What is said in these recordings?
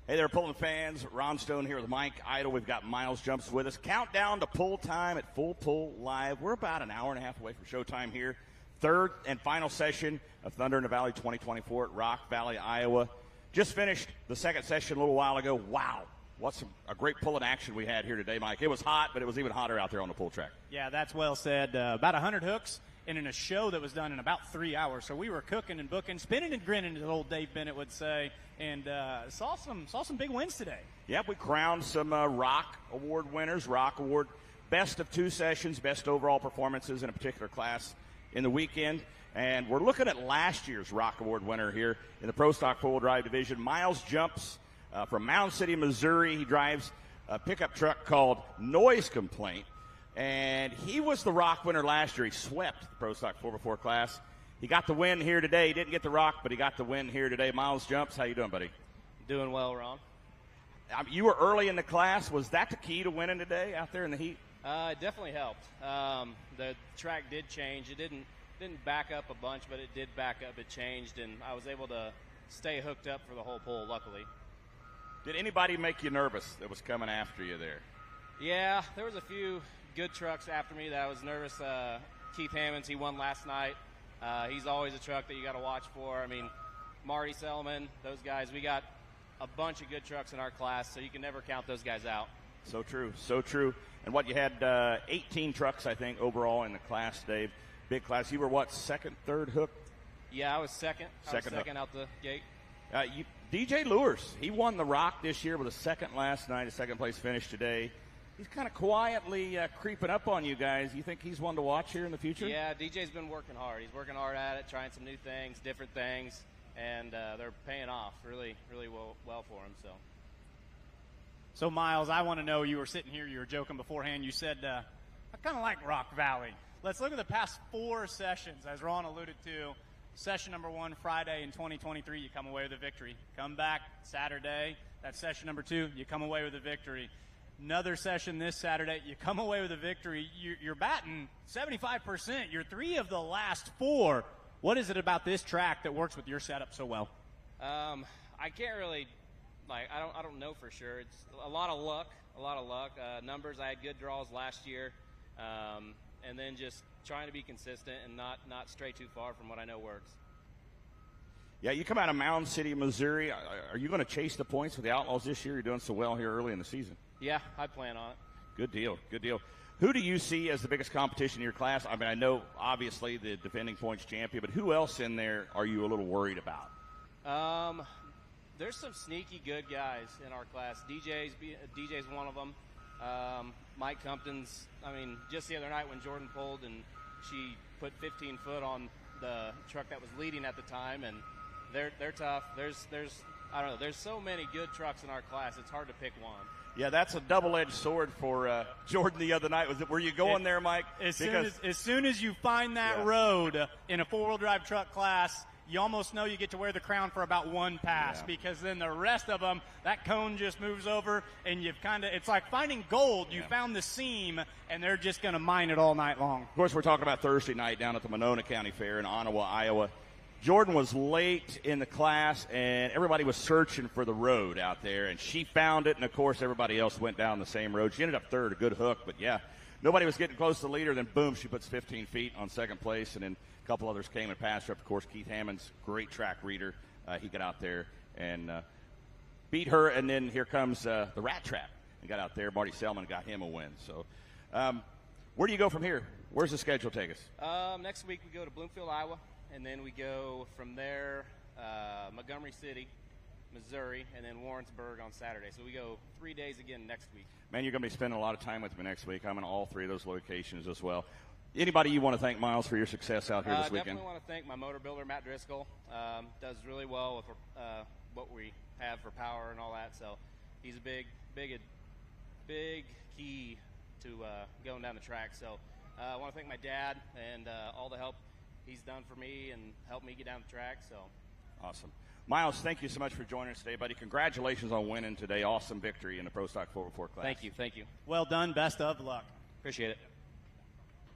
Hey there, Pullman fans. Ron Stone here with Mike Idle. We've got Miles Jumps with us. Countdown to pull time at Full Pull Live. We're about an hour and a half away from showtime here. Third and final session of Thunder in the Valley 2024 at Rock Valley, Iowa. Just finished the second session a little while ago. Wow. What's a great pulling action we had here today, Mike. It was hot, but it was even hotter out there on the pull track. Yeah, that's well said. About 100 hooks and in a show that was done in about 3 hours. So we were cooking and booking, spinning and grinning, as old Dave Bennett would say, and saw some big wins today. Yep, we crowned some Rock Award winners. Rock Award, best of two sessions, best overall performances in a particular class in the weekend. And we're looking at last year's Rock Award winner here in the Pro Stock four-wheel drive division. Miles Jumps from Mound City, Missouri. He drives a pickup truck called Noise Complaint. And he was the Rock winner last year. He swept the Pro Stock 4x4 class. He got the win here today. He didn't get the Rock, but he got the win here today. Miles Jumps, how you doing, buddy? Doing well, Ron. You were early in the class. Was that the key to winning today out there in the heat? It definitely helped. The track did change. It didn't back up a bunch, but it did back up. It changed, and I was able to stay hooked up for the whole pull, luckily. Did anybody make you nervous that was coming after you there? Yeah, there was a few good trucks after me that I was nervous. Keith Hammonds, he won last night. He's always a truck that you got to watch for. I mean, Marty Selman, those guys. We got a bunch of good trucks in our class, so you can never count those guys out. So true, so true. And what, you had 18 trucks, I think, overall in the class, Dave. Big class. You were what, second, third hook? Yeah, I was second. Second out the gate. DJ Lures, he won the Rock this year with a second last night, a second place finish today. He's kind of quietly creeping up on you guys. You think he's one to watch here in the future? Yeah, DJ's been working hard. He's working hard at it, trying some new things, different things, and they're paying off really, really well for him. So, Miles, I want to know, you were sitting here, you were joking beforehand. You said, I kind of like Rock Valley. Let's look at the past four sessions, as Ron alluded to. Session number 1, Friday in 2023, you come away with a victory. Come back Saturday, that's session number 2, you come away with a victory. Another session this Saturday, you come away with a victory. You're batting 75%. You're 3 of the last 4. What is it about this track that works with your setup so well? I can't really, I don't know for sure. It's a lot of luck. Numbers, I had good draws last year. And then just trying to be consistent and not stray too far from what I know works. Yeah, you come out of Mound City, Missouri. Are you going to chase the points with the Outlaws this year? You're doing so well here early in the season. Yeah, I plan on it. Good deal. Who do you see as the biggest competition in your class? I mean, I know, obviously, the defending points champion, but who else in there are you a little worried about? There's some sneaky good guys in our class. DJ's one of them. Mike Compton's, just the other night when Jordan pulled and she put 15 foot on the truck that was leading at the time, and they're tough. There's I don't know, there's so many good trucks in our class, it's hard to pick one. Yeah, that's a double-edged sword for Jordan the other night. Were you going there, Mike? As soon as you find that road in a four-wheel drive truck class, you almost know you get to wear the crown for about one pass, because then the rest of them, that cone just moves over, and it's like finding gold. You found the seam, and they're just going to mine it all night long. Of course, we're talking about Thursday night down at the Monona County Fair in Ottawa, Iowa. Jordan was late in the class, and everybody was searching for the road out there, and she found it, and, of course, everybody else went down the same road. She ended up third, a good hook, but, yeah, nobody was getting close to the leader. Then, boom, she puts 15 feet on second place, and then a couple others came and passed her. Of course, Keith Hammonds, great track reader. He got out there and beat her, and then here comes the Rat Trap and got out there. Marty Selman got him a win. So where do you go from here? Where's the schedule take us? Next week we go to Bloomfield, Iowa. And then we go from there, Montgomery City, Missouri, and then Warrensburg on Saturday. So we go 3 days again next week. Man, you're going to be spending a lot of time with me next week. I'm in all 3 of those locations as well. Anybody you want to thank, Miles, for your success out here this weekend? Definitely want to thank my motor builder, Matt Driscoll. Does really well with what we have for power and all that. So he's a big key to going down the track. So I want to thank my dad and all the help he's done for me and helped me get down the track. So awesome. Miles, thank you so much for joining us today, buddy. Congratulations on winning today. Awesome victory in the Pro Stock 4x4 class. Thank you. Well done. Best of luck. Appreciate it.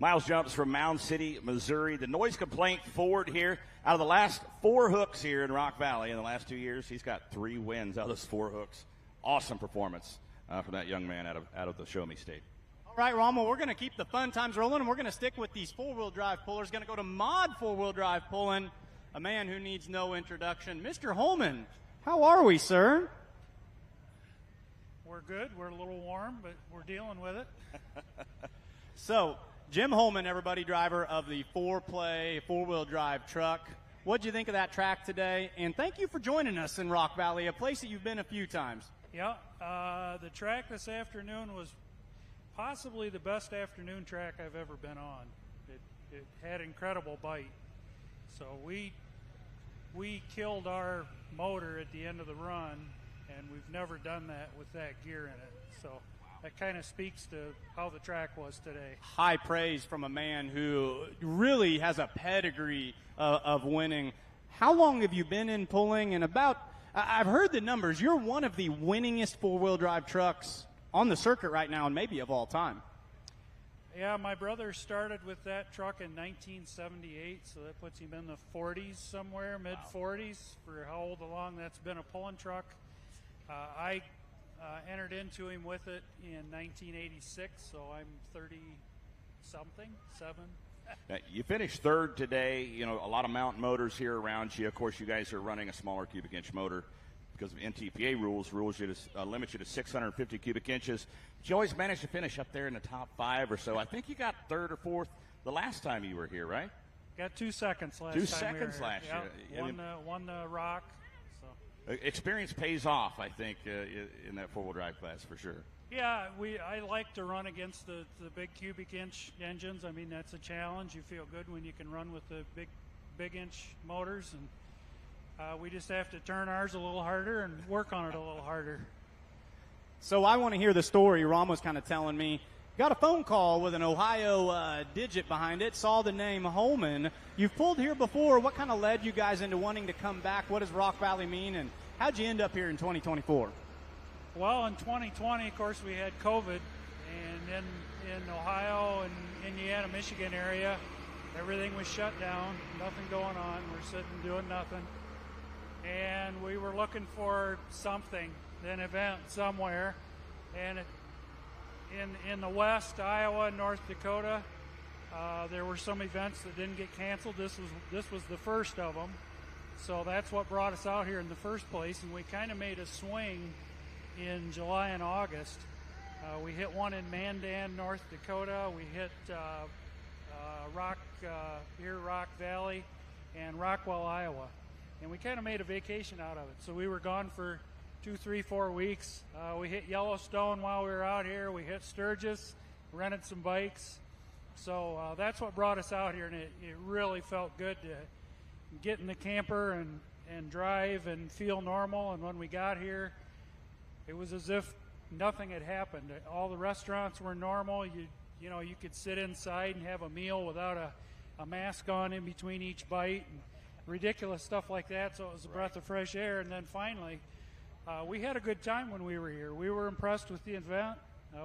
Miles jumps from Mound City, Missouri. The noise complaint forward here. Out of the last 4 hooks here in Rock Valley in the last 2 years, he's got 3 wins out of those 4 hooks. Awesome performance from that young man out of the Show Me State. All right, Rommel, we're going to keep the fun times rolling, and we're going to stick with these four-wheel drive pullers. Going to go to Mod four-wheel drive pulling, a man who needs no introduction. Mr. Holman, how are we, sir? We're good. We're a little warm, but we're dealing with it. So, Jim Holman, everybody, driver of the 4Play four-wheel drive truck. What'd you think of that track today? And thank you for joining us in Rock Valley, a place that you've been a few times. Yeah, the track this afternoon was possibly the best afternoon track I've ever been on. It had incredible bite. So we killed our motor at the end of the run, and we've never done that with that gear in it. So that kind of speaks to how the track was today. High praise from a man who really has a pedigree of winning. How long have you been in pulling? And I've heard the numbers. You're one of the winningest four-wheel drive trucks on the circuit right now, and maybe of all time. Yeah, my brother started with that truck in 1978, so that puts him in the 40s somewhere, mid-40s, for how long that's been a pulling truck. I entered into him with it in 1986, so I'm 30-something, 7. You finished third today. You know, a lot of mountain motors here around you. Of course, you guys are running a smaller cubic inch motor because of NTPA rules you to limit you to 650 cubic inches. But you always manage to finish up there in the top 5 or so. I think you got 3rd or 4th the last time you were here, right? Got 2 seconds last 2 time. seconds last year. Won the rock. So. Experience pays off, I think, in that four-wheel drive class for sure. Yeah, I like to run against the big cubic inch engines. I mean, that's a challenge. You feel good when you can run with the big inch motors, and we just have to turn ours a little harder and work on it a little harder. So I want to hear the story. Ron was kind of telling me. Got a phone call with an Ohio digit behind it, saw the name Holman. You've pulled here before. What kind of led you guys into wanting to come back? What does Rock Valley mean, and how'd you end up here in 2024? Well, in 2020, of course, we had COVID, and then in Ohio and Indiana, Michigan area, everything was shut down, nothing going on. We're sitting doing nothing. And we were looking for something, an event somewhere. And in the West, Iowa and North Dakota, there were some events that didn't get canceled. This was the first of them. So that's what brought us out here in the first place. And we kind of made a swing in July and August. We hit one in Mandan, North Dakota. We hit Rock Valley and Rockwell, Iowa. And we kind of made a vacation out of it. So we were gone for 2, 3, 4 weeks. We hit Yellowstone while we were out here. We hit Sturgis, rented some bikes. So that's what brought us out here, and it really felt good to get in the camper and drive and feel normal. And when we got here, it was as if nothing had happened. All the restaurants were normal. You know, you could sit inside and have a meal without a mask on in between each bite, and ridiculous stuff like that. So it was a breath of fresh air. And then finally, we had a good time when we were here. We were impressed with the event.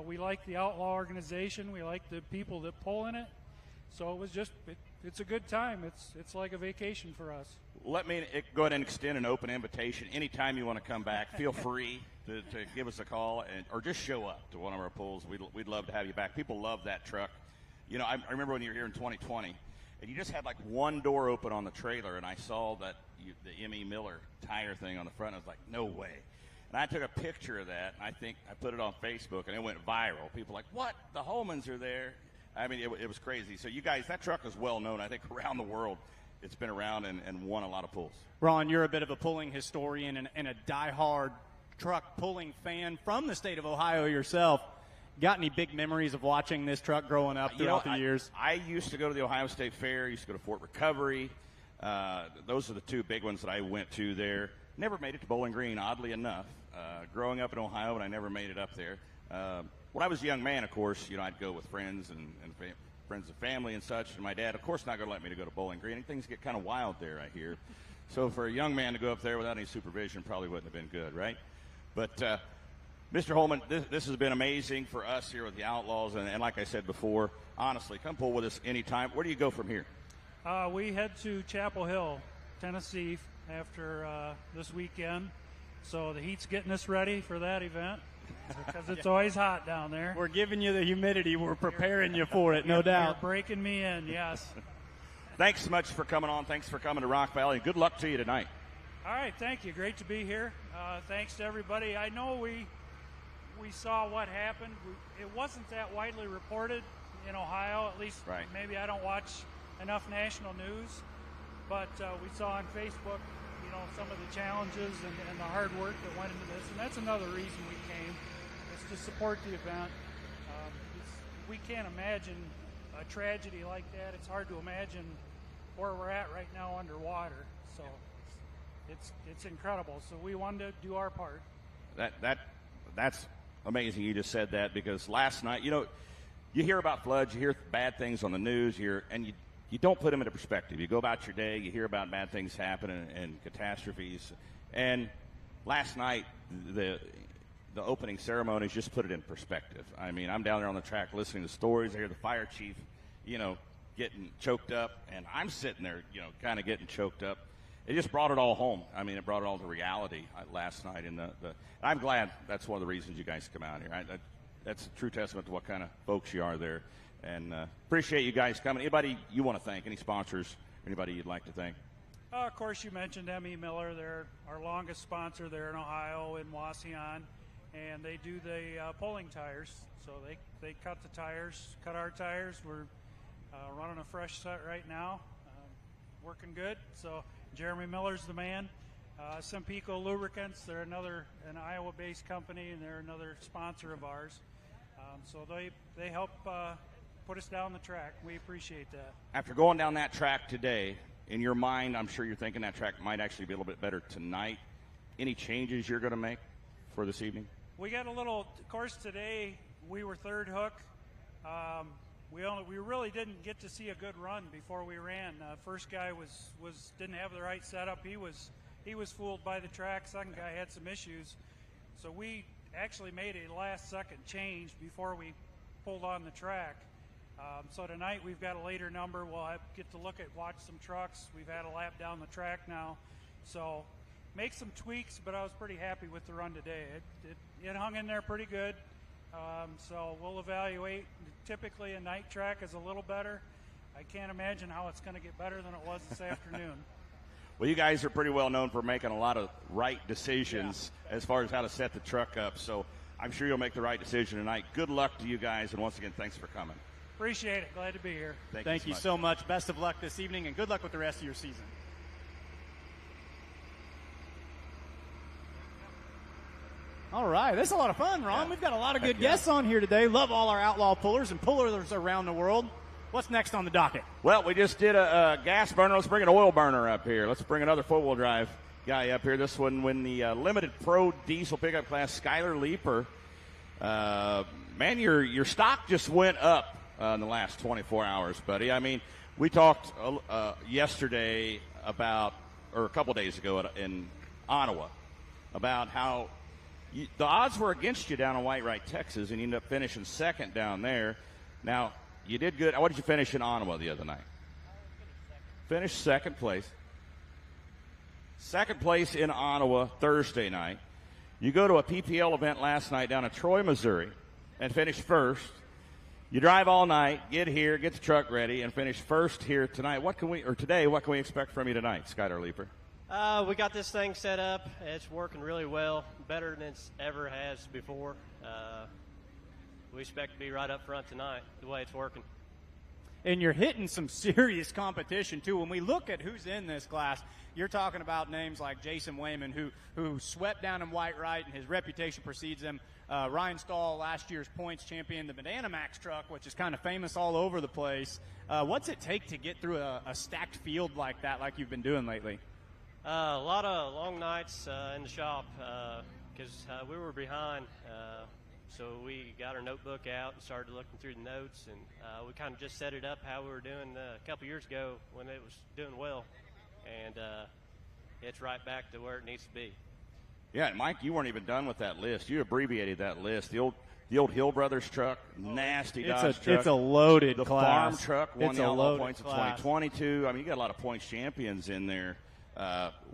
We liked the Outlaw organization. We liked the people that pull in it. So it was just, it's a good time. It's like a vacation for us. Let me go ahead and extend an open invitation. Anytime you want to come back, feel free to give us a call or just show up to one of our pulls. We'd love to have you back. People love that truck. You know, I remember when you were here in 2020, and you just had like one door open on the trailer, and I saw that the M.E. Miller tire thing on the front. I was like, no way. And I took a picture of that, and I think I put it on Facebook, and it went viral. People were like, what? The Holmans are there. I mean, it was crazy. So you guys, that truck is well known, I think, around the world. It's been around and won a lot of pulls. Ron, you're a bit of a pulling historian and a diehard truck pulling fan from the state of Ohio yourself. Got any big memories of watching this truck growing up throughout the years? I used to go to the Ohio State Fair. I used to go to Fort Recovery. Those are the 2 big ones that I went to there. Never made it to Bowling Green, oddly enough. Growing up in Ohio, and I never made it up there. When I was a young man, of course, you know, I'd go with friends and friends and family and such. And my dad, of course, not going to let me to go to Bowling Green. Things get kind of wild there, I hear. So for a young man to go up there without any supervision probably wouldn't have been good, right? But Mr. Holman, this has been amazing for us here with the Outlaws, and like I said before, honestly, come pull with us anytime. Where do you go from here? We head to Chapel Hill, Tennessee, after this weekend. So the heat's getting us ready for that event because it's always hot down there. We're giving you the humidity. We're preparing you for it, no doubt. You're breaking me in, yes. Thanks so much for coming on. Thanks for coming to Rock Valley, and good luck to you tonight. All right, thank you. Great to be here. Thanks to everybody. I know we saw what happened. It wasn't that widely reported in Ohio, at least right. Maybe I don't watch enough national news, but we saw on Facebook, some of the challenges and the hard work that went into this, and that's another reason we came, is to support the event. We can't imagine a tragedy like that. It's hard to imagine where we're at right now underwater, so it's incredible. So we wanted to do our part. That's amazing you just said that, because last night, you hear about floods, you hear bad things on the news, and you don't put them into perspective. You go about your day, you hear about bad things happening and catastrophes. And last night, the opening ceremonies just put it in perspective. I mean, I'm down there on the track listening to stories. I hear the fire chief, getting choked up, and I'm sitting there, kind of getting choked up. It just brought it all home. I mean, it brought it all to reality last night. And I'm glad that's one of the reasons you guys come out here. That's a true testament to what kind of folks you are there. And appreciate you guys coming. Anybody you want to thank? Any sponsors? Anybody you'd like to thank? Of course, you mentioned M.E. Miller. They're our longest sponsor there in Ohio, in Wauseon. And they do the pulling tires. So they cut the tires, cut our tires. We're running a fresh set right now. Working good. So Jeremy Miller's the man. Sempico Lubricants, they're an Iowa-based company, and they're another sponsor of ours. So they help put us down the track. We appreciate that. After going down that track today, in your mind, I'm sure you're thinking that track might actually be a little bit better tonight. Any changes you're going to make for this evening? We got of course, today we were third hook. We really didn't get to see a good run before we ran. First guy didn't have the right setup. He was fooled by the track. Second guy had some issues. So we actually made a last-second change before we pulled on the track. So tonight we've got a later number. We'll get to watch some trucks. We've had a lap down the track now. So make some tweaks, but I was pretty happy with the run today. It hung in there pretty good. So we'll evaluate. Typically a night track is a little better. I can't imagine how it's going to get better than it was this afternoon. Well, you guys are pretty well known for making a lot of right decisions as far as how to set the truck up. So I'm sure you'll make the right decision tonight. Good luck to you guys, and once again, thanks for coming. Appreciate it. Glad to be here. Thank you so much. Best of luck this evening, and good luck with the rest of your season. All right, this is a lot of fun, Ron. Yeah. We've got a lot of good guests on here today. Love all our outlaw pullers and pullers around the world. What's next on the docket? Well, we just did a gas burner. Let's bring an oil burner up here. Let's bring another four-wheel drive guy up here. This one win the Limited Pro Diesel Pickup Class, Skylar Leeper. Man, your stock just went up in the last 24 hours, buddy. I mean, we talked yesterday or a couple days ago in Ottawa, about how the odds were against you down in Whitewright, Texas, and you ended up finishing second down there. Now, you did good. What did you finish in Ottawa the other night? Finished second place. Second place in Ottawa Thursday night. You go to a PPL event last night down in Troy, Missouri, and finish first. You drive all night, get here, get the truck ready, and finish first here tonight. Today, what can we expect from you tonight, Skylar Leeper? We got this thing set up. It's working really well, better than it's ever has before. We expect to be right up front tonight, the way it's working. And you're hitting some serious competition, too. When we look at who's in this class, you're talking about names like Jason Wayman, who swept down in Whitewright, and his reputation precedes him. Ryan Stahl, last year's points champion, the Medana Max truck, which is kind of famous all over the place. What's it take to get through a stacked field like that, like you've been doing lately? A lot of long nights in the shop because we were behind. So we got our notebook out and started looking through the notes, and we kind of just set it up how we were doing a couple years ago when it was doing well. And it's right back to where it needs to be. Yeah, Mike, you weren't even done with that list. You abbreviated that list. The old Hill Brothers truck, nasty Dodge truck. It's a loaded the class. Farm truck won It's the a Outlaw loaded points of class. 2022. I mean, you got a lot of points champions in there.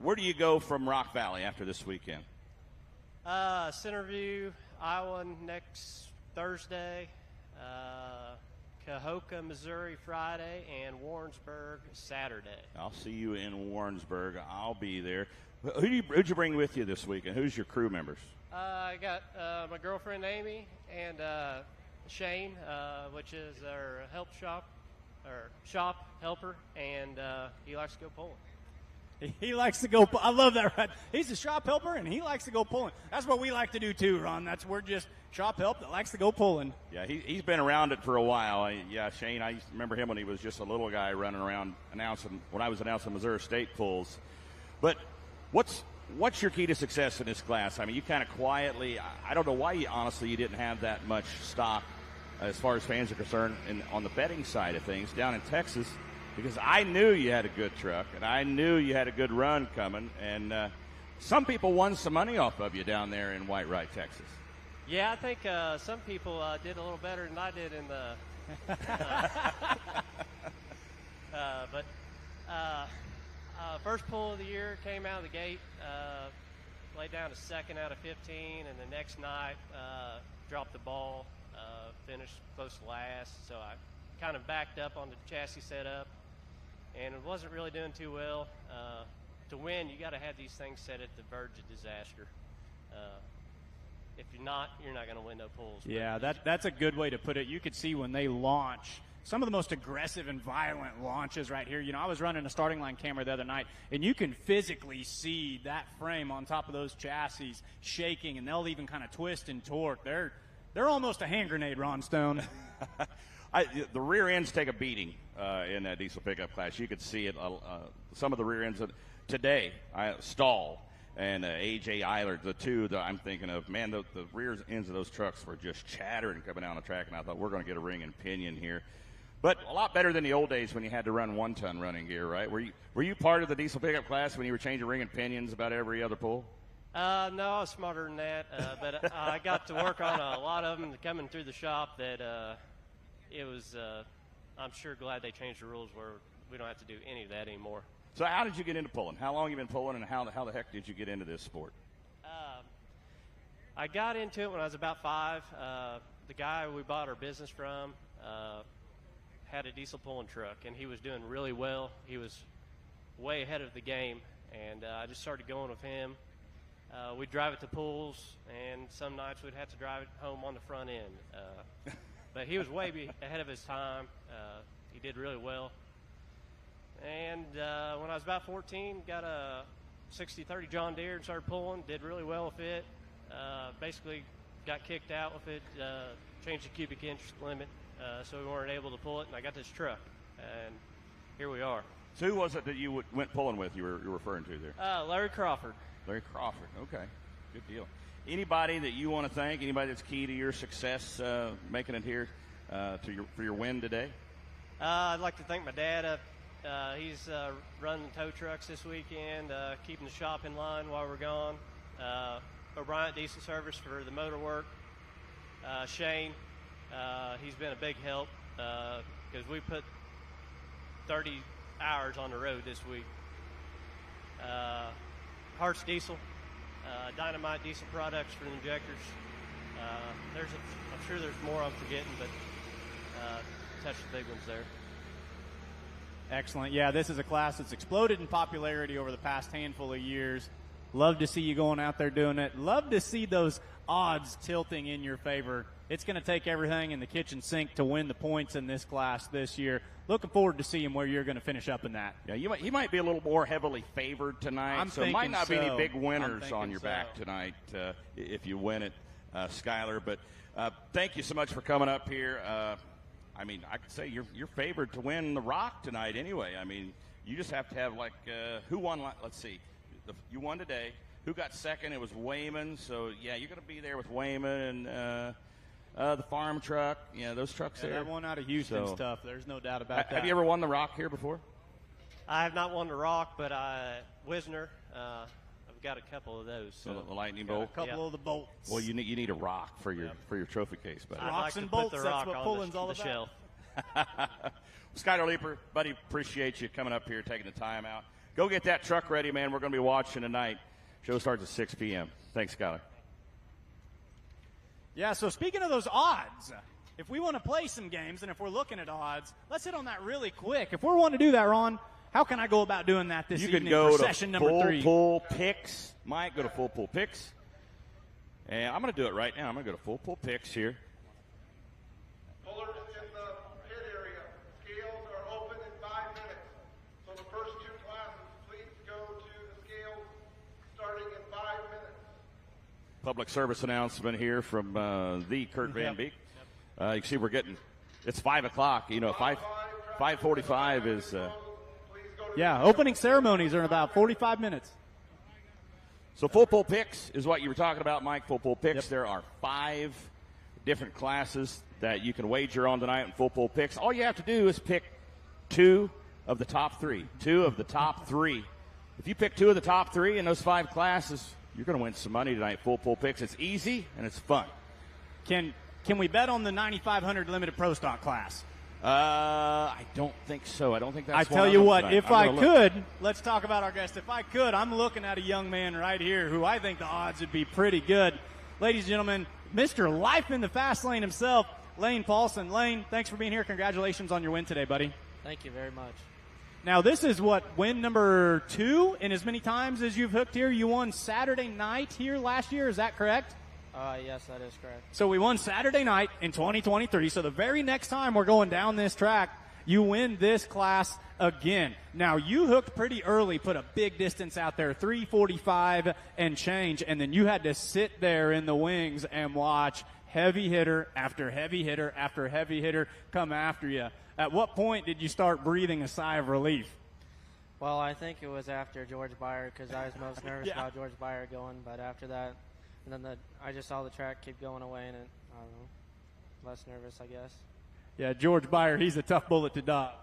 Where do you go from Rock Valley after this weekend? Centerview, Iowa next Thursday, Cahokia, Missouri Friday, and Warrensburg Saturday. I'll see you in Warrensburg. I'll be there. Who'd you bring with you this weekend? Who's your crew members? I got my girlfriend Amy and Shane, which is our shop helper, and he likes to go pulling. He likes to go. I love that. Right? He's a shop helper, and he likes to go pulling. That's what we like to do too, Ron. We're just shop help that likes to go pulling. Yeah, he's been around it for a while. Shane, I used to remember him when he was just a little guy running around when I was announcing Missouri State pulls. But what's your key to success in this class? I mean, you kind of quietly. I don't know why you didn't have that much stock as far as fans are concerned on the betting side of things down in Texas. Because I knew you had a good truck, and I knew you had a good run coming, and some people won some money off of you down there in White Wright, Texas. Yeah, I think some people did a little better than I did in the. First pull of the year, came out of the gate, laid down a second out of 15, and the next night dropped the ball, finished close to last. So I kind of backed up on the chassis setup, and it wasn't really doing too well. To win, you got to have these things set at the verge of disaster. If you're not going to win no pulls. Yeah, that's a good way to put it. You could see when they launch some of the most aggressive and violent launches right here. I was running a starting line camera the other night, and you can physically see that frame on top of those chassis shaking, and they'll even kind of twist and torque. They're almost a hand grenade, Ron Stone. The rear ends take a beating in that diesel pickup class. You could see it. Some of the rear ends today, Stahl and A.J. Eilert, the two that I'm thinking of, man, the rear ends of those trucks were just chattering coming down the track, and I thought, we're going to get a ring and pinion here. But a lot better than the old days when you had to run 1-ton running gear, right? Were you part of the diesel pickup class when you were changing ring and pinions about every other pull? No, I was smarter than that, but I got to work on a lot of them coming through the shop that it was, I'm sure glad they changed the rules where we don't have to do any of that anymore. So how did you get into pulling? How long have you been pulling, and how the heck did you get into this sport? I got into it when I was about 5. The guy we bought our business from had a diesel pulling truck, and he was doing really well. He was way ahead of the game, and I just started going with him. We'd drive it to pulls, and some nights we'd have to drive it home on the front end. But he was way ahead of his time. He did really well. And when I was about 14, got a 60-30 John Deere and started pulling. Did really well with it. Basically got kicked out with it, changed the cubic inch limit, so we weren't able to pull it. And I got this truck, and here we are. So who was it that you went pulling with you were referring to there? Larry Crawford. Larry Crawford. Okay, good deal. Anybody that you want to thank? Anybody that's key to your success making it here for your win today? I'd like to thank my dad. He's running tow trucks this weekend, keeping the shop in line while we're gone. O'Brien Diesel Service for the motor work. Shane, he's been a big help because we put 30 hours on the road this week. Hart's Diesel, Dynamite Diesel Products for the injectors. I'm sure there's more I'm forgetting, but touch the big ones there. Excellent. Yeah, this is a class that's exploded in popularity over the past handful of years. Love to see you going out there doing it. Love to see those odds tilting in your favor. It's going to take everything in the kitchen sink to win the points in this class this year. Looking forward to seeing where you're going to finish up in that. Yeah, you might be a little more heavily favored tonight, so it might not be any big winners on your back tonight if you win it, Skyler. But thank you so much for coming up here. I mean, I could say you're favored to win the Rock tonight anyway. I mean, you just have to have, who won? Let's see. You won today. Who got second? It was Wayman. So, yeah, you're going to be there with Wayman and the farm truck. Yeah, those trucks there. That one out of Houston stuff. There's no doubt about that. Have you ever won the Rock here before? I have not won the Rock, but Wisner, I've got a couple of those. So So the lightning Got a bolt. couple Yeah. of the bolts. Well, you need a rock for your trophy case, but I'd Rocks like to and put bolts, the that's rock what on pulling's all the about. shelf. Skyler Leaper, buddy, appreciate you coming up here, taking the time out. Go get that truck ready, man. We're going to be watching tonight. Show starts at 6 p.m. Thanks, Skyler. Yeah, so speaking of those odds, if we want to play some games and if we're looking at odds, let's hit on that really quick. If we're wanting to do that, Ron, how can I go about doing that this You evening can go for to session number Full 3? Pull Picks. Mike, go to Full Pull Picks. And I'm going to do it right now. I'm going to go to Full Pull Picks here. Pullers in the pit area. Scales are open in 5 minutes. So the first 2 classes, please go to the scales starting in 5 minutes. Public service announcement here from the Kurt Van Beek. You can see we're getting, it's 5 o'clock. You know, 5:45 is, Please go to Yeah, opening ceremonies are in about 45 minutes. so Full Pull Picks is what you were talking about, Mike. Full Pull Picks. There are 5 different classes that you can wager on tonight in Full Pull Picks. All you have to do is pick 2 of the top 3. 2 of the top 3. If you pick 2 of the top 3 in those 5 classes, you're going to win some money tonight. Full Pull Picks. It's easy and it's fun. Can we bet on the 9,500 limited pro stock class? I don't think so. I don't think that's. I one tell of you them what, tonight. if I'm I gonna look. could, let's talk about our guest. If I could, I'm looking at a young man right here who I think the odds would be pretty good. Ladies and gentlemen, Mr. Life in the Fast Lane himself, Lane Paulson. Lane, thanks for being here. Congratulations on your win today, buddy. Thank you very much. Now, this is win number 2 in as many times as you've hooked here. You won Saturday night here last year. Is that correct? Yes, that is correct. So we won Saturday night in 2023. So the very next time we're going down this track, you win this class again. Now, you hooked pretty early, put a big distance out there, 345 and change, and then you had to sit there in the wings and watch heavy hitter after heavy hitter after heavy hitter come after you. At what point did you start breathing a sigh of relief? Well, I think it was after George Byer because I was most nervous Yeah. about George Byer going, but after that, and then I just saw the track keep going away, and I don't know, less nervous, I guess. Yeah, George Byer, he's a tough bullet to dodge.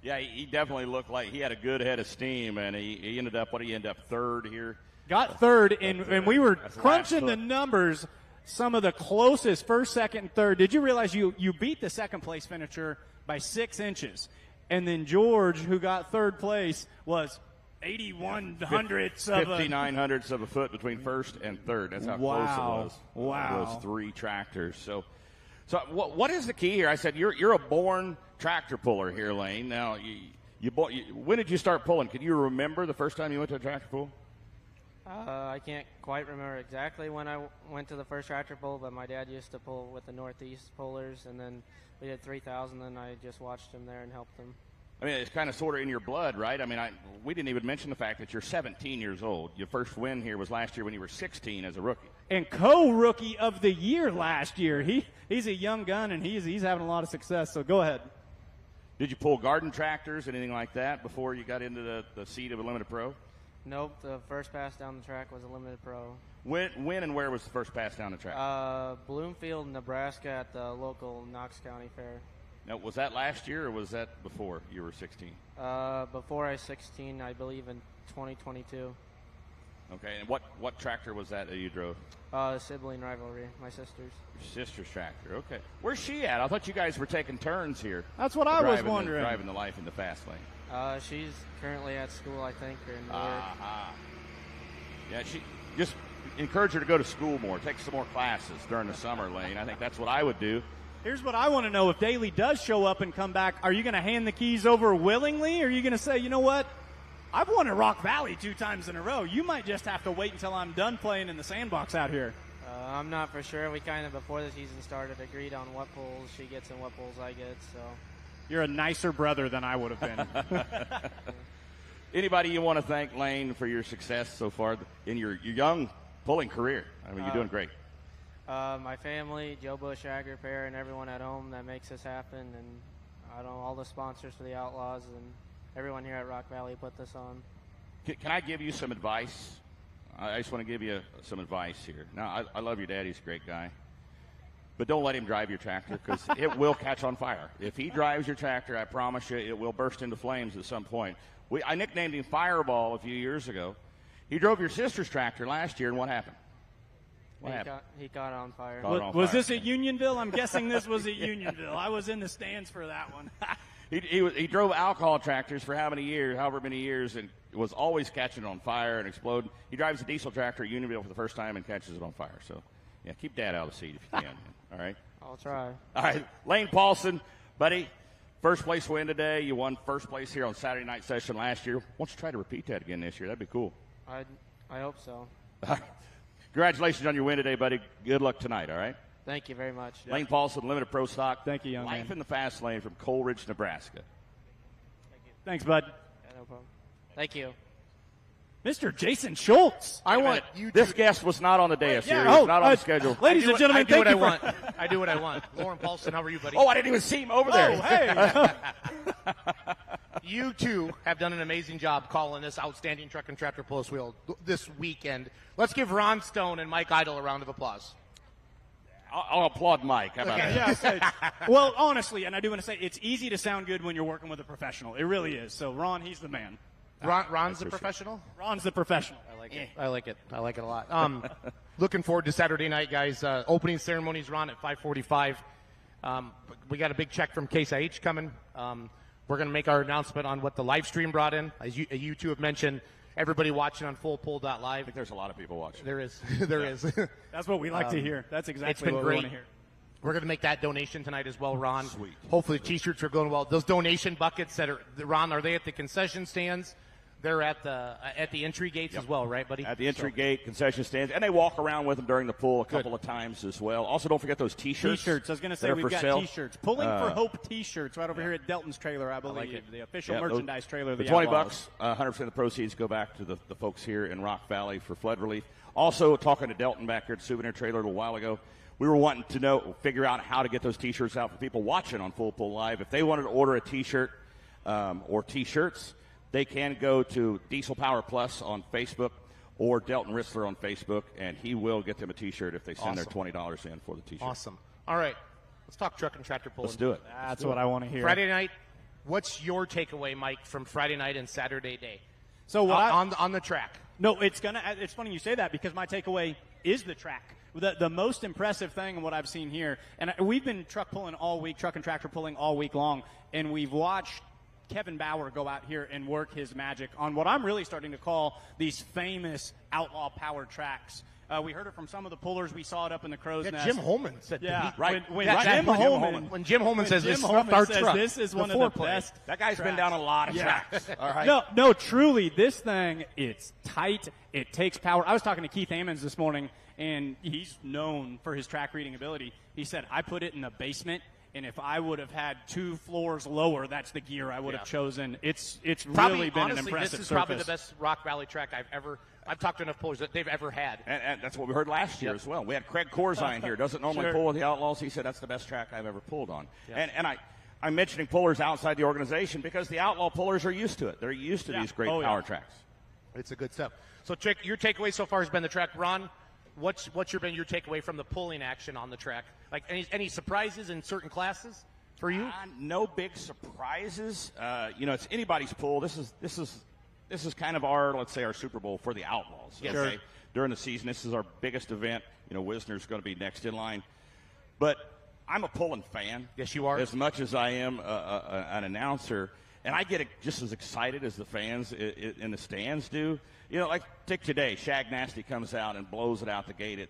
Yeah, he definitely looked like he had a good head of steam, and he ended up, he ended up 3rd here? Got 3rd, and we were That's the crunching last the look. numbers. Some of the closest 1st, 2nd, and 3rd. Did you realize you beat the 2nd place finisher by 6 inches? And then George, who got 3rd place, was 81 hundredths of a 59 hundredths of a foot between 1st and 3rd. That's how close it was. Wow. Those 3 tractors. So what is the key here? I said you're a born tractor puller here, Lane. Now, when did you start pulling? Can you remember the first time you went to a tractor pull? I can't quite remember exactly when I went to the first tractor pull, but my dad used to pull with the Northeast pullers, and then we did 3,000, and I just watched him there and helped him. I mean, it's kind of sort of in your blood, right? I mean, we didn't even mention the fact that you're 17 years old. Your first win here was last year when you were 16 as a rookie. and co-rookie of the year last year. He's a young gun, and he's having a lot of success. So go ahead. Did you pull garden tractors, anything like that, before you got into the seat of a limited pro? Nope, the first pass down the track was a limited pro. When and where was the first pass down the track? Bloomfield, Nebraska at the local Knox County Fair. Now, was that last year or was that before you were 16? Before I was 16, I believe in 2022. Okay, and what tractor was that you drove? Sibling rivalry, my sister's. Your sister's tractor. Okay. Where's she at? I thought you guys were taking turns here. That's what I was driving wondering. Driving the life in the fast lane. She's currently at school, I think, or in Newark. Yeah, she just encourage her to go to school more. Take some more classes during the summer, Lane. I think that's what I would do. Here's what I want to know. If Daly does show up and come back, are you going to hand the keys over willingly, or are you going to say, you know what? I've won at Rock Valley 2 times in a row. You might just have to wait until I'm done playing in the sandbox out here. I'm not for sure. We kind of, before the season started, agreed on what pulls she gets and what pulls I get, so. You're a nicer brother than I would have been. Anybody you want to thank, Lane, for your success so far in your young pulling career? I mean, you're doing great. My family, Joe Bush Ag Repair, and everyone at home that makes this happen, and I don't know, all the sponsors for the Outlaws and everyone here at Rock Valley put this on. Can I give you some advice? I just want to give you some advice here. Now, I love your dad. He's a great guy. But don't let him drive your tractor because it will catch on fire. If he drives your tractor, I promise you it will burst into flames at some point. I nicknamed him Fireball a few years ago. He drove your sister's tractor last year, and what happened? What happened? He got on fire. Caught on Was fire. this at Unionville? I'm guessing this was at Unionville. I was in the stands for that one. He drove alcohol tractors for however many years, and was always catching it on fire and exploding. He drives a diesel tractor at Unionville for the first time and catches it on fire. So, yeah, keep Dad out of the seat if you can. All right? I'll try. All right, Lane Paulson, buddy, first place win today. You won first place here on Saturday night session last year. Why don't you try to repeat that again this year? That'd be cool. I hope so. Congratulations on your win today, buddy. Good luck tonight, all right? Thank you very much. Lane Paulson, Limited Pro Stock. Thank you, young Life man. in the Fast Lane from Coleridge, Nebraska. Thanks, bud. Yeah, no problem. Thank you. Mr. Jason Schultz. I want you This to guest was not on the dais here. yeah, He was oh, not on the schedule. Ladies and gentlemen, I do thank what you I for- want. I do what I want. Lauren Paulson, how are you, buddy? Oh, I didn't even see him over there. Oh, hey. You two have done an amazing job calling this outstanding truck and tractor pulse wheel this weekend. Let's give Ron Stone and Mike Idle a round of applause. I'll applaud Mike. How about Okay. that? Yeah, well, honestly, and I do want to say, it's easy to sound good when you're working with a professional. It really is. So, Ron, he's the man. Ron's a professional? Ron's the professional. I like it. I like it. I like it a lot. Looking forward to Saturday night, guys. Opening ceremonies, Ron, at 5:45. We got a big check from Case IH coming. We're going to make our announcement on what the live stream brought in. As you two have mentioned, everybody watching on fullpull.live. I think there's a lot of people watching. There is. There is. That's what we like to hear. That's It's exactly been what great. we want to hear. We're going to make that donation tonight as well, Ron. Sweet. Hopefully the T-shirts are going well. Those donation buckets that are, Ron, are they at the concession stands? They're at the entry gates as well, right, buddy? At the entry gate, concession stands, and they walk around with them during the pool a couple of times as well. Also, don't forget those T-shirts. T-shirts. I was going to say, that are we've for got sale. T-shirts. Pulling for Hope T-shirts right over here at Delton's trailer, I believe. like it. The official Yeah, merchandise trailer of the the 20 Outlaws. bucks, 100% of the proceeds go back to the folks here in Rock Valley for flood relief. Also, talking to Delton back here at the souvenir trailer a little while ago, we were wanting to figure out how to get those T-shirts out for people watching on Full Pull Live. If they wanted to order a T-shirt or T-shirts, they can go to Diesel Power Plus on Facebook or Delton Rissler on Facebook, and he will get them a T-shirt if they send their $20 in for the T-shirt. Awesome. All right. Let's talk truck and tractor pulling. Let's do it. That's what I want to hear. Friday night, what's your takeaway, Mike, from Friday night and Saturday day? So what on the track. No, it's funny you say that because my takeaway is the track. The most impressive thing in what I've seen here, and we've been truck and tractor pulling all week long, and we've watched Kevin Bauer go out here and work his magic on what I'm really starting to call these famous outlaw powered tracks. We heard it from some of the pullers. We saw it up in the Crow's Nest. Jim Holman said Yeah, Right. When That's Jim Jim Holman, Holman. When Jim Holman says this Jim snuffed Holman our says truck, this is the one of the foreplay. best. That guy's been tracks. down a lot of Yeah. tracks. All right. No, truly, this thing, it's tight. It takes power. I was talking to Keith Ammons this morning, and he's known for his track reading ability. He said, I put it in the basement, and if I would have had 2 floors lower, that's the gear I would have chosen. It's Probably, really been honestly, an impressive this is probably the surface. best Rock Valley track I've talked to enough pullers that they've ever had. And that's what we heard last year as well. We had Craig Corzine here. Doesn't normally Sure. pull with the Outlaws. He said that's the best track I've ever pulled on. And I'm mentioning pullers outside the organization because the Outlaw pullers are used to it. They're used to these great power tracks. It's a good stuff. So, your takeaway so far has been the track. Ron, what's been your takeaway from the pulling action on the track? Like any surprises in certain classes for you? No big surprises. It's anybody's pull. This is kind of let's say our Super Bowl for the Outlaws. Yes. Okay? During the season, this is our biggest event. Wisner's going to be next in line. But I'm a pulling fan. Yes, you are. As much as I am an announcer. And I get just as excited as the fans in the stands do. Like take today, Shag Nasty comes out and blows it out the gate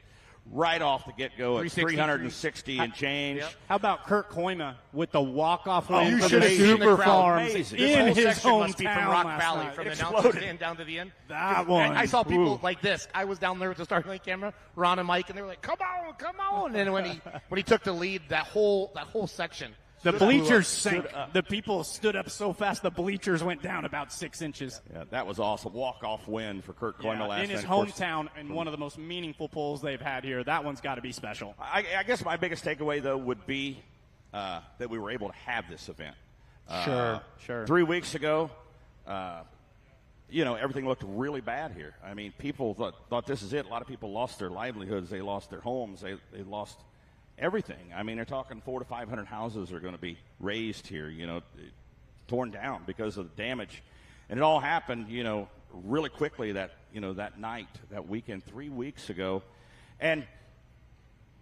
right off the get-go at 360 and change. Yep. How about Kurt Koima with the walk-off Oh, win you for should the have seen the Super crowd. Farms Amazing. This in whole his section must be from hometown Rock last Valley, night. from the Exploded. announcer stand down to the end. That one. I saw people Ooh. like this. I was down there with the starting line camera, Ron and Mike, and they were like, "Come on!" And then when he took the lead, that whole section. The stood up. bleachers sank. The people stood up so fast the bleachers went down about 6 inches. Yeah, that was awesome. Walk-off win for Kurt Koima Yeah, last in his night. Of course, hometown, and one of the most meaningful pulls they've had here. That one's got to be special. I guess my biggest takeaway, though, would be that we were able to have this event. Sure. 3 weeks ago, everything looked really bad here. I mean, people thought this is it. A lot of people lost their livelihoods. They lost their homes. They lost everything. I mean, they're talking 400 to 500 houses are going to be razed here, torn down because of the damage. And it all happened, really quickly that night, that weekend, 3 weeks ago. And,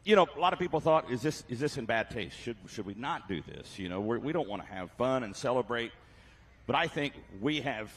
a lot of people thought, is this in bad taste? Should we not do this? We don't want to have fun and celebrate. But I think we have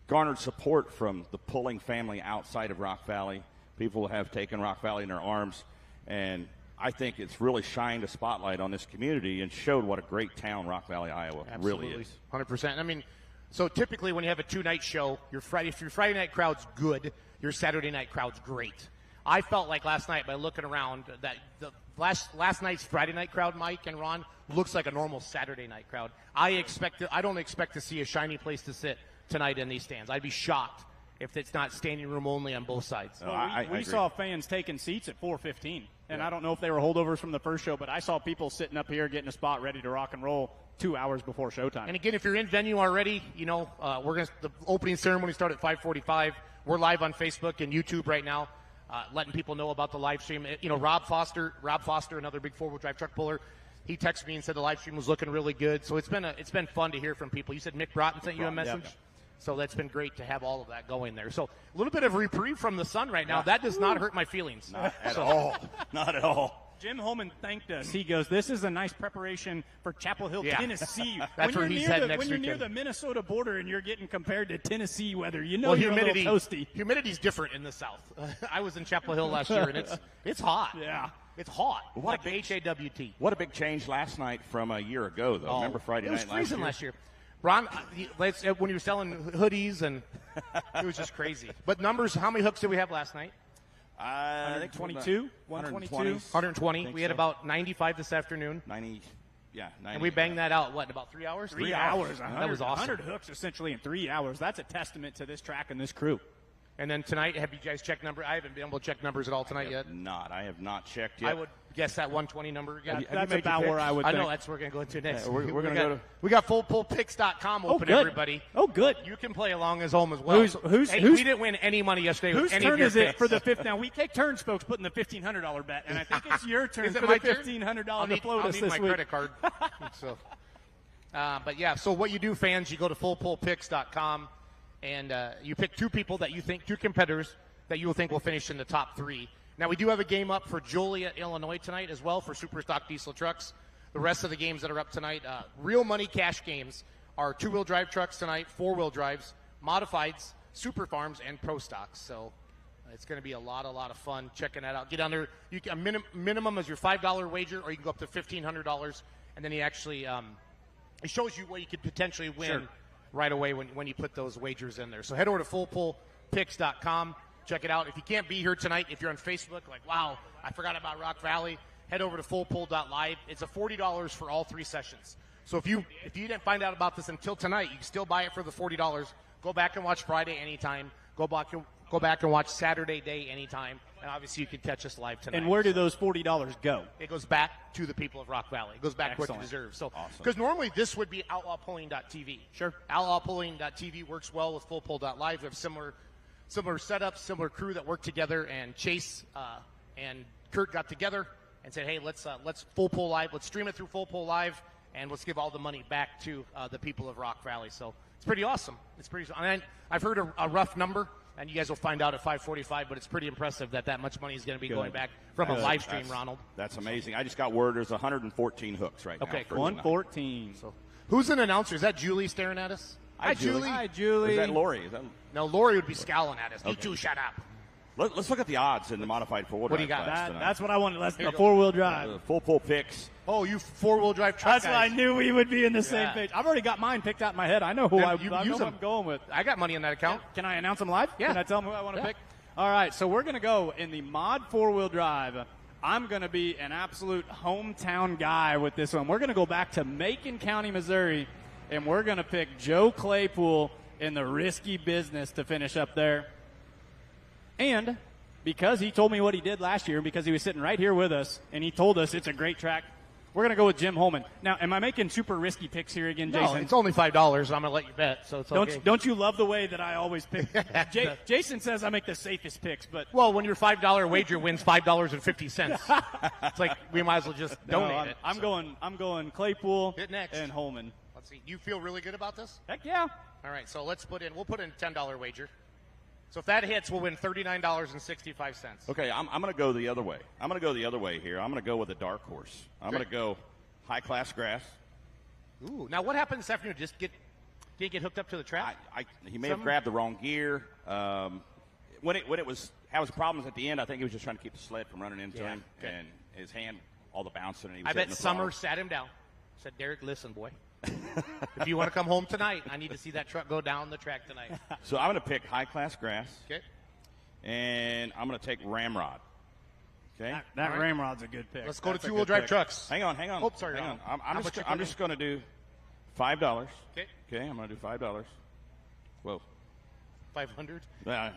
garnered support from the Pulling family outside of Rock Valley. People have taken Rock Valley in their arms, and I think it's really shined a spotlight on this community and showed what a great town Rock Valley, Iowa really is. 100%. I mean, so typically when you have a two-night show, if your Friday night crowd's good, your Saturday night crowd's great. I felt like last night by looking around that the last night's Friday night crowd, Mike and Ron, looks like a normal Saturday night crowd. I don't expect to see a shiny place to sit tonight in these stands. I'd be shocked if it's not standing room only on both sides. Well, we saw fans taking seats at 4:15, and I don't know if they were holdovers from the first show, but I saw people sitting up here getting a spot ready to rock and roll 2 hours before showtime. And again, if you're in venue already, the opening ceremony start at 5:45. We're live on Facebook and YouTube right now, letting people know about the live stream. Rob Foster, another big four-wheel drive truck puller, he texted me and said the live stream was looking really good. So it's been fun to hear from people. You said Mick Broughton sent you a message. Yep. So that's been great to have all of that going there. So a little bit of reprieve from the sun right now. That does not hurt my feelings. Not at all. Not at all. Jim Holman thanked us. He goes, "This is a nice prepreparation for Chapel Hill, Tennessee." That's where he's heading next When you're near weekend. the Minnesota border and you're getting compared to Tennessee weather, you're humidity, a little toasty. Humidity's different in the South. I was in Chapel Hill last year, and it's hot. Yeah. It's hot. What like HAWT. What a big change last night from a year ago, though. Remember Friday night It was freezing last year. Ron, when you were selling hoodies, and it was just crazy. But numbers, how many hooks did we have last night? I think 122. 122. 120. We had so. about 95 this afternoon. 90. Yeah, 90. And we banged that out, in about 3 hours? 3 hours. That was awesome. 100 hooks essentially in 3 hours. That's a testament to this track and this crew. And then tonight, have you guys checked number? I haven't been able to check numbers at all tonight yet. I have not checked yet. I would guess that 120 number again. That's about where I would think. I know, that's where we're going to go into next. Yeah, we're going to go to... We got fullpullpicks.com open, good. everybody. Oh, good. You can play along as home as well. Who's we didn't win any money yesterday Whose with any turn of your is it picks. for the fifth? Now, we take turns, folks, putting the $1,500 bet, and I think it's your turn Is it for my the turn? $1,500 to float us need this my week. credit card. But yeah, so what you do, fans, you go to fullpullpicks.com, and you pick two competitors that you will think will finish in the top three. Now, we do have a game up for Joliet, Illinois tonight as well for Superstock Diesel trucks. The rest of the games that are up tonight, real money cash games, are two-wheel drive trucks tonight, four-wheel drives, modifieds, super farms, and pro stocks. So it's going to be a lot of fun checking that out. Get on there. Minimum is your $5 wager, or you can go up to $1,500, and then he actually it shows you what you could potentially win right away when you put those wagers in there. So head over to fullpullpicks.com. Check it out. If you can't be here tonight, if you're on Facebook, like, wow, I forgot about Rock Valley, head over to fullpull.live. It's a $40 for all three sessions. So if you didn't find out about this until tonight, you can still buy it for the $40. Go back and watch Friday anytime. Go back and watch Saturday day anytime. And obviously you can catch us live tonight. And where do those $40 go? It goes back to the people of Rock Valley. It goes back to what it deserves. So, because normally this would be outlawpulling.tv. Sure. Outlawpulling.tv works well with fullpull.live. We have similar setups, similar crew that work together. And Chase and Kurt got together and said, "Hey, let's Full Pull Live. Let's stream it through Full Pull Live, and let's give all the money back to the people of Rock Valley." So it's pretty awesome. And I've heard a rough number. And you guys will find out at 5:45, but it's pretty impressive that much money is going to be going back from a live stream, Ronald. That's amazing. I just got word there's 114 hooks right now. Okay, for 114. So, who's an announcer? Is that Julie staring at us? Hi, Julie. Hi, Julie. Is that Lori? No, Lori would be scowling at us. Okay. You two, shut up. Let's look at the odds in the modified four-wheel drive. What do you got? class tonight. That's what I wanted. Let's the four-wheel drive. Full Pull Picks. Oh, you four-wheel drive truck That's guys. what I knew we would be in the same page. I've already got mine picked out in my head. I know who I'm going with. I got money in that account. Can I announce them live? Yeah. Can I tell them who I want to pick? All right, so we're going to go in the mod four-wheel drive. I'm going to be an absolute hometown guy with this one. We're going to go back to Macon County, Missouri, and we're going to pick Joe Claypool in the Risky Business to finish up there. And because he told me what he did last year, because he was sitting right here with us, and he told us it's a great track, we're going to go with Jim Holman. Now, am I making super risky picks here again, Jason? No, it's only $5. I'm going to let you bet, so it's okay. Don't you love the way that I always pick? Jason says I make the safest picks, but well, when your $5 wager wins $5.50, it's like we might as well just donate it. I'm going Claypool Hit next. and Holman. Let's see. You feel really good about this? Heck yeah. All right, so we'll put in a $10 wager. So if that hits, we'll win $39.65. Okay, I'm going to go the other way. I'm going to go the other way here. I'm going to go with a dark horse. I'm going to go high-class grass. Ooh, now what happened this afternoon? Did he get hooked up to the track? He may have grabbed the wrong gear. When it was having problems at the end, I think he was just trying to keep the sled from running into him, and his hand, all the bouncing, and he was I bet hitting the Summer throttle. sat him down. Said, Derek, listen, boy. If you want to come home tonight, I need to see that truck go down the track tonight. So I'm going to pick high-class grass. Okay. And I'm going to take Ramrod. Okay? That Ramrod's a good pick. Let's go That's to a two-wheel good drive pick. trucks. Hang on. Oh, sorry, Hang on. Ron. I'm just going to do $5. Okay. Okay, I'm going to do $5. Whoa. 500. No.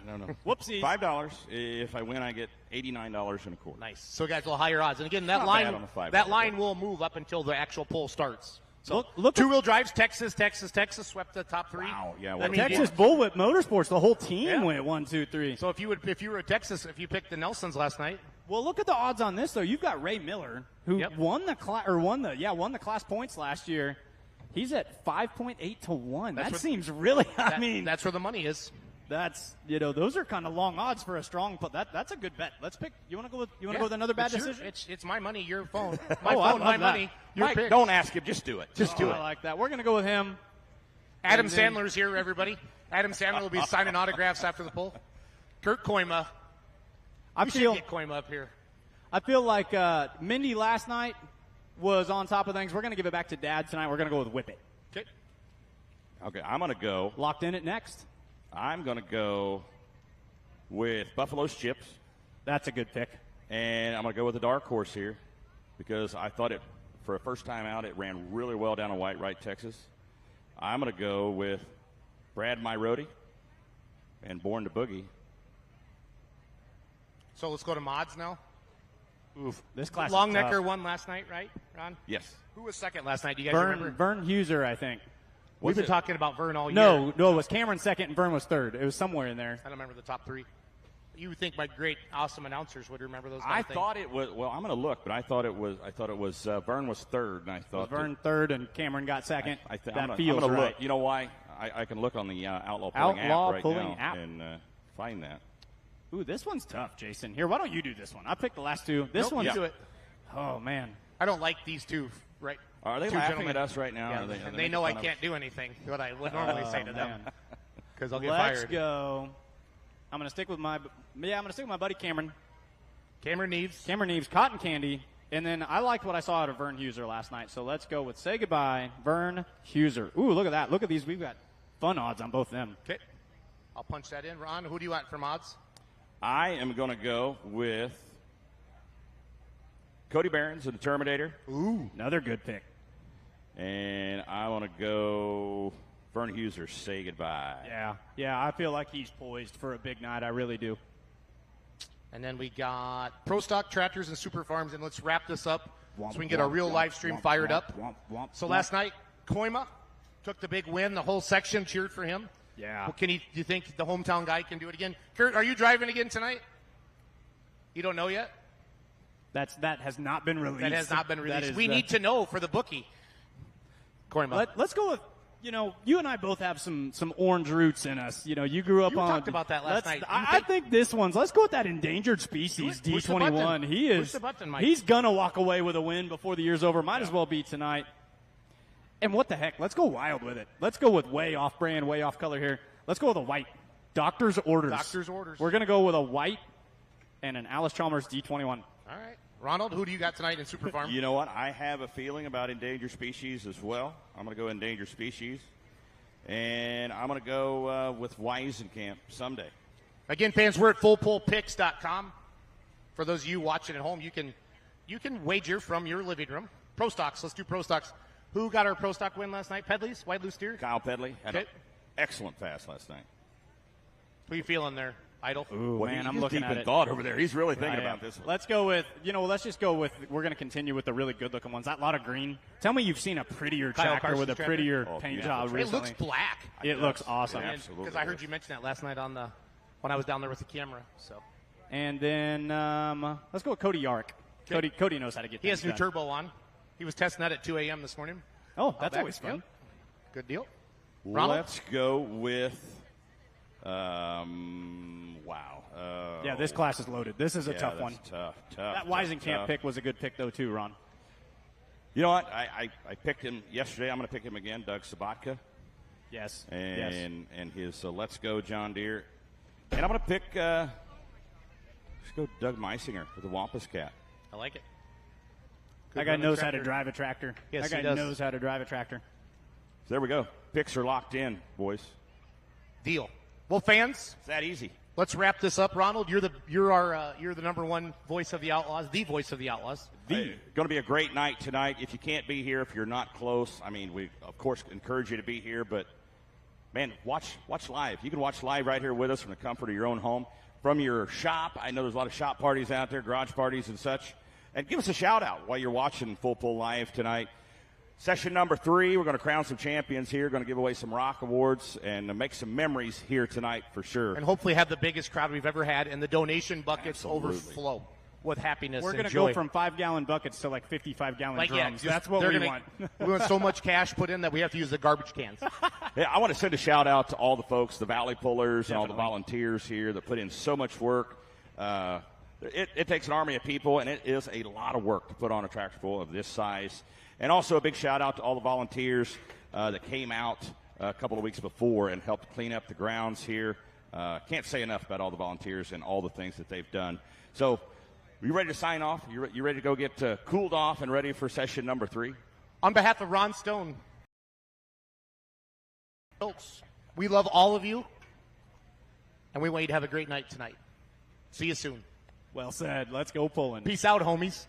Whoopsies. $5. If I win, I get $89 and a quarter. Nice. So, guys, a little higher odds. And again, that Not line bad on the $5 that line will move up until the actual poll starts. So, Look at- two-wheel drives, Texas swept the top three. Wow. Yeah. That What a means- Texas Bullwhip Motorsports, the whole team Yeah. went 1, 2, 3. So if you were a Texas, if you picked the Nelsons last night, Well, look at the odds on this though. You've got Ray Miller, who Yep. won the class points last year. He's at 5.8 to 1. That what- seems really. that's where the money is. that's those are kind of long odds for a strong. But that's a good bet. Let's pick. You want to go with another bad It's decision? It's my money, your phone. My Oh, I phone, love my that. money, your Mike, pick. don't ask him. Just do it. Just do I it. like that. We're gonna go with him. Adam And then- Sandler's here, everybody. Adam Sandler will be signing autographs after the poll. Kurt Koima. I We should feel get Koima up here. like Mindy last night was on top of things. We're gonna give it back to Dad tonight. We're gonna go with Whip It. Okay. Okay, I'm going to go. Locked in at next. I'm going to go with Buffalo's Chips. That's a good pick. And I'm going to go with the dark horse here because I thought for a first time out, it ran really well down in Whitewright, Texas. I'm going to go with Brad Myrodi and Born to Boogie. So let's go to mods now. Oof. This class. Longnecker won last night, right, Ron? Yes. Who was second last night? Do you guys remember? Vern Huser, I think. We've been it? talking about Vern all year. No, it was Cameron second and Vern was third. It was somewhere in there. I don't remember the top three. You would think my great, awesome announcers would remember those. I thought it was. Well, I'm going to look, but I thought it was. Vern was third, and I thought Vern third and Cameron got second. I'm that gonna feels right. look. You know why? I can look on the Outlaw Pulling Outlaw app right Pulling now app. and find that. Ooh, this one's tough, Jason. Here, why don't you do this one? I picked the last two. This Nope, one's you do it. Oh man. I don't like these two, right? Are they Two laughing gentlemen. at us right now? Yeah, Are they they know I making fun of can't do anything. What I would normally say to them, man. because I'll get Let's fired. go. I'm gonna stick with my buddy Cameron. Cameron Neves. Cameron Neves, Cotton Candy, and then I liked what I saw out of Vern Huser last night. So let's go with Say Goodbye, Vern Huser. Ooh, look at that! Look at these. We've got fun odds on both them. Okay, I'll punch that in. Ron, who do you want for mods? I am going to go with Cody Barons and the Terminator, Ooh, another good pick. and I want to go Vern Huser. Say Goodbye. Yeah. I feel like he's poised for a big night. I really do. And then we got Pro Stock Tractors and Super Farms, and let's wrap this up Womp, so we can get our womp, real womp, live stream womp, fired womp, up. womp, womp, So womp. last night, Koima took the big win. The whole section cheered for him. Yeah. Well, do you think the hometown guy can do it again? Kurt, are you driving again tonight? You don't know yet? That has not been released. That has not been released. is We need to know for the bookie. Koima. Let's go with. You and I both have some orange roots in us. You grew up You on. talked about that last night. I think this one's. Let's go with that endangered species Push the D21. button. He Push is. the button, Mike. He's gonna walk away with a win before the year's over. Might as well be tonight. And what the heck? Let's go wild with it. Let's go with way off brand, way off color here. Let's go with a white. Doctor's orders. Doctor's orders. We're gonna go with a white and an Alice Chalmers D21. All right. Ronald, who do you got tonight in Super Farm? You know what? I have a feeling about endangered species as well. I'm going to go endangered species, and I'm going to go with Weisenkamp someday. Again, fans, we're at fullpullpicks.com. For those of you watching at home, you can wager from your living room. Pro Stocks. Let's do Pro Stocks. Who got our Pro Stock win last night? Pedley's? White Loose Steer? Kyle Pedley had an Okay. excellent fast last night. Who are you feeling there, Idol? Ooh, Well, man, he's I'm looking deep at in it. thought over there. He's really thinking I about am. this one. Let's go with, let's just go with, we're going to continue with the really good looking ones. That lot of green. Tell me you've seen a prettier Kyle tractor Carson's with a tractor? prettier Oh, paint beautiful job tractor. It recently. looks black. It looks awesome. Yeah. Absolutely Because I heard does. you mention that last night when I was down there with the camera. So And then let's go with Cody Yark. Cody knows how to get he has things new done. turbo on. He was testing that at 2 a.m. this morning. Oh, that's back. always fun. Yep. Good deal. Ronald? Let's go with. Wow. Yeah, this class is loaded. This is a tough one. Tough. That Weisenkamp pick was a good pick, though, too, Ron. You know what? I picked him yesterday. I'm going to pick him again, Doug Sabatka. Yes. And his Let's Go John Deere. And I'm going to pick, let's go Doug Meisinger with the Wampus Cat. I like it. That guy knows how to drive a tractor. Yes, that he guy does. knows how to drive a tractor. So there we go. Picks are locked in, boys. Deal. Well, fans, It's that easy. let's wrap this up. Ronald, you're the number one voice of the Outlaws, the voice of the Outlaws. Going to be a great night tonight. If you can't be here, if you're not close, I mean, we of course encourage you to be here. But man, watch live. You can watch live right here with us from the comfort of your own home, from your shop. I know there's a lot of shop parties out there, garage parties and such. And give us a shout out while you're watching Full Pull Live tonight. Session number 3, we're going to crown some champions here, going to give away some rock awards and make some memories here tonight for sure. And hopefully have the biggest crowd we've ever had, and the donation buckets Absolutely. overflow with happiness We're and going to joy. go from 5-gallon buckets to like 55-gallon drums. just- That's what they're we gonna- want. We want so much cash put in that we have to use the garbage cans. Yeah, I want to send a shout out to all the folks, the Valley Pullers and all the Definitely. volunteers here that put in so much work. It takes an army of people, and it is a lot of work to put on a tractor pull of this size. And also a big shout out to all the volunteers that came out a couple of weeks before and helped clean up the grounds here. Can't say enough about all the volunteers and all the things that they've done. So, are you ready to sign off? You ready to go get cooled off and ready for session number 3? On behalf of Ron Stone, folks, we love all of you, and we want you to have a great night tonight. See you soon. Well said. Let's go pulling. Peace out, homies.